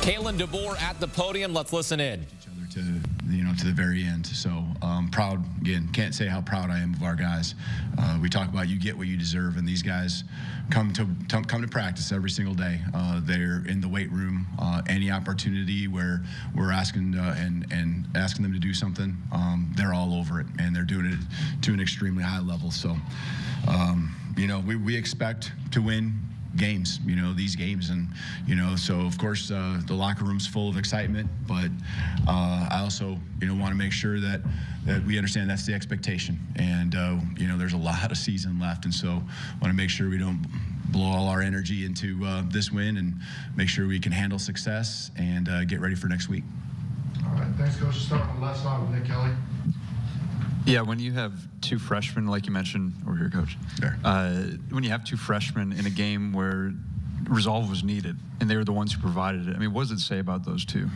Kalen DeBoer at the podium. Let's listen in. To the very end. So proud, again, can't say how proud I am of our guys. We talk about you get what you deserve, and these guys come to practice every single day. They're in the weight room. Any opportunity where we're asking and asking them to do something, they're all over it, and they're doing it to an extremely high level. So we expect to win games, these games, and so of course the locker room's full of excitement, but I also want to make sure that we understand that's the expectation, and there's a lot of season left, and so want to make sure we don't blow all our energy into this win, and make sure we can handle success and get ready for next week. All right, thanks, Coach. Start on the left side with Nick Kelly. Yeah, when you have two freshmen, like you mentioned, over here, Coach, sure. When you have two freshmen in a game where resolve was needed, and they were the ones who provided it, I mean, what does it say about those two?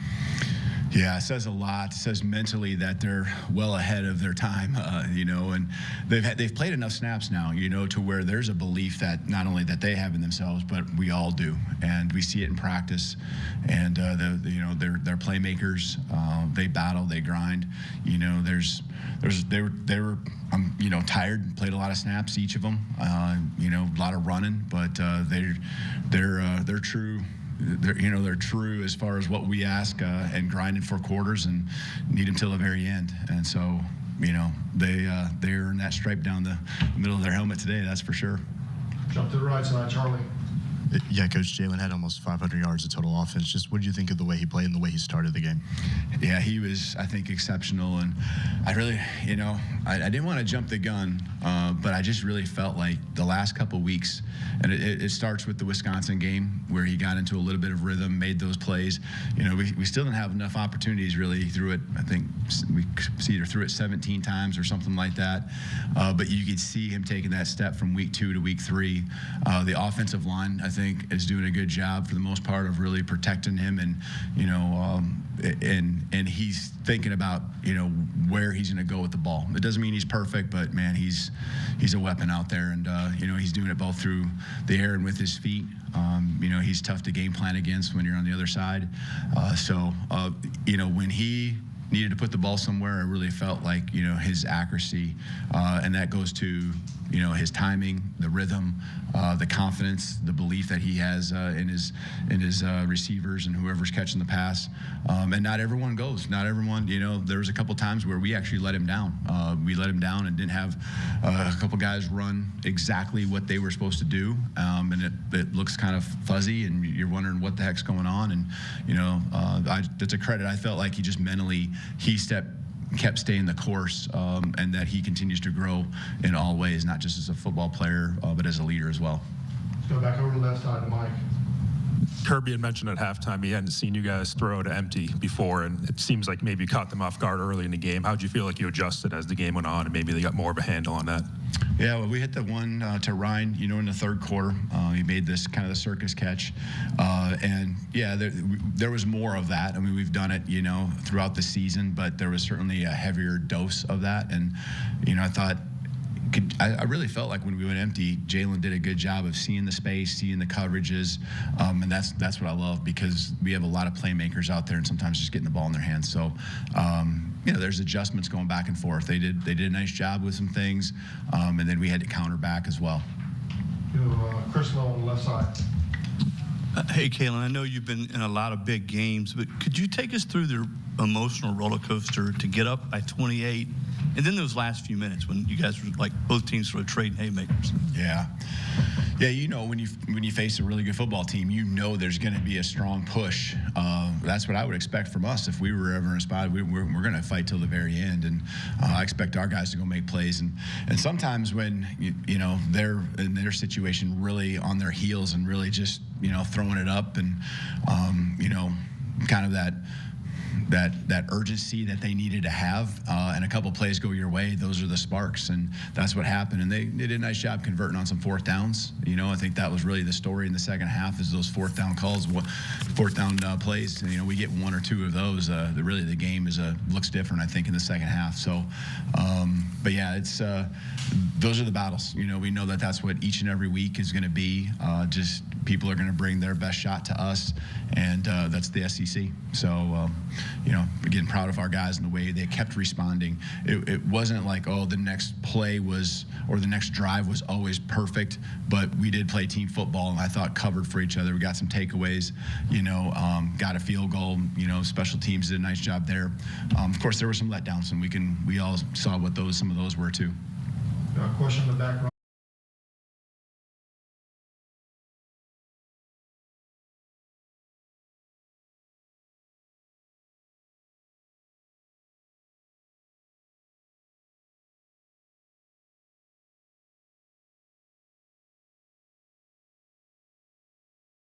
Yeah, it says a lot. It says mentally that they're well ahead of their time, and they've played enough snaps now, to where there's a belief that not only that they have in themselves, but we all do, and we see it in practice. And they're playmakers. They battle, they grind. They were tired. Played a lot of snaps, each of them. A lot of running, but they're true. They're true as far as what we ask, and grinding for quarters and need them till the very end. And so, they earn that stripe down the middle of their helmet today. That's for sure. Jump to the right side, Charlie. Yeah, Coach, Jalen had almost 500 yards of total offense. Just what did you think of the way he played and the way he started the game? Yeah, he was, I think, exceptional. And I really, I didn't want to jump the gun, but I just really felt like the last couple of weeks, and it starts with the Wisconsin game where he got into a little bit of rhythm, made those plays. We still didn't have enough opportunities really. He threw it, I think we either threw it 17 times or something like that. But you could see him taking that step from week 2 to week 3. The offensive line, I think, is doing a good job for the most part of really protecting him, and and he's thinking about where he's going to go with the ball. It doesn't mean he's perfect, but man, he's a weapon out there, and he's doing it both through the air and with his feet. He's tough to game plan against when you're on the other side. When he needed to put the ball somewhere, I really felt like his accuracy, and that goes to his timing, the rhythm, the confidence, the belief that he has in his receivers and whoever's catching the pass. And not everyone goes. Not everyone. There was a couple times where we actually let him down. We let him down and didn't have a couple guys run exactly what they were supposed to do, and it looks kind of fuzzy, and you're wondering what the heck's going on. And that's a credit. I felt like he just mentally kept staying the course, and that he continues to grow in all ways, not just as a football player, but as a leader as well. Let's go back over to the left side to Mike. Kirby had mentioned at halftime he hadn't seen you guys throw to empty before, and it seems like maybe you caught them off guard early in the game. How'd you feel like you adjusted as the game went on, and maybe they got more of a handle on that? Yeah, well, we hit the one to Ryan, in the third quarter. He made this kind of the circus catch. And, yeah, there was more of that. I mean, we've done it, throughout the season, but there was certainly a heavier dose of that. And, I thought I really felt like when we went empty, Jalen did a good job of seeing the space, seeing the coverages, and that's what I love, because we have a lot of playmakers out there and sometimes just getting the ball in their hands. So, there's adjustments going back and forth. They did a nice job with some things, and then we had to counter back as well. Chris Lowe on the left side. Hey, Kalen, I know you've been in a lot of big games, but could you take us through the emotional roller coaster to get up by 28, and then those last few minutes when you guys were like both teams sort of trading haymakers? Yeah, when you face a really good football team, there's going to be a strong push. That's what I would expect from us if we were ever in a spot. We're going to fight till the very end, and I expect our guys to go make plays. And sometimes when they're in their situation, really on their heels and really just throwing it up, and kind of that urgency that they needed to have, and a couple plays go your way, those are the sparks, and that's what happened. And they did a nice job converting on some fourth downs. I think that was really the story in the second half, is those fourth down calls, fourth down plays. We get 1 or 2 of those. Really the game looks different, I think, in the second half. So, but yeah, it's those are the battles. We know that that's what each and every week is going to be. Just people are going to bring their best shot to us, and that's the SEC. So, again, proud of our guys and the way they kept responding. It wasn't like, oh, the next play was, or the next drive was always perfect, but we did play team football, and I thought covered for each other. We got some takeaways, got a field goal, special teams did a nice job there. Of course, there were some letdowns, and we all saw what some of those were too. Question in the back row.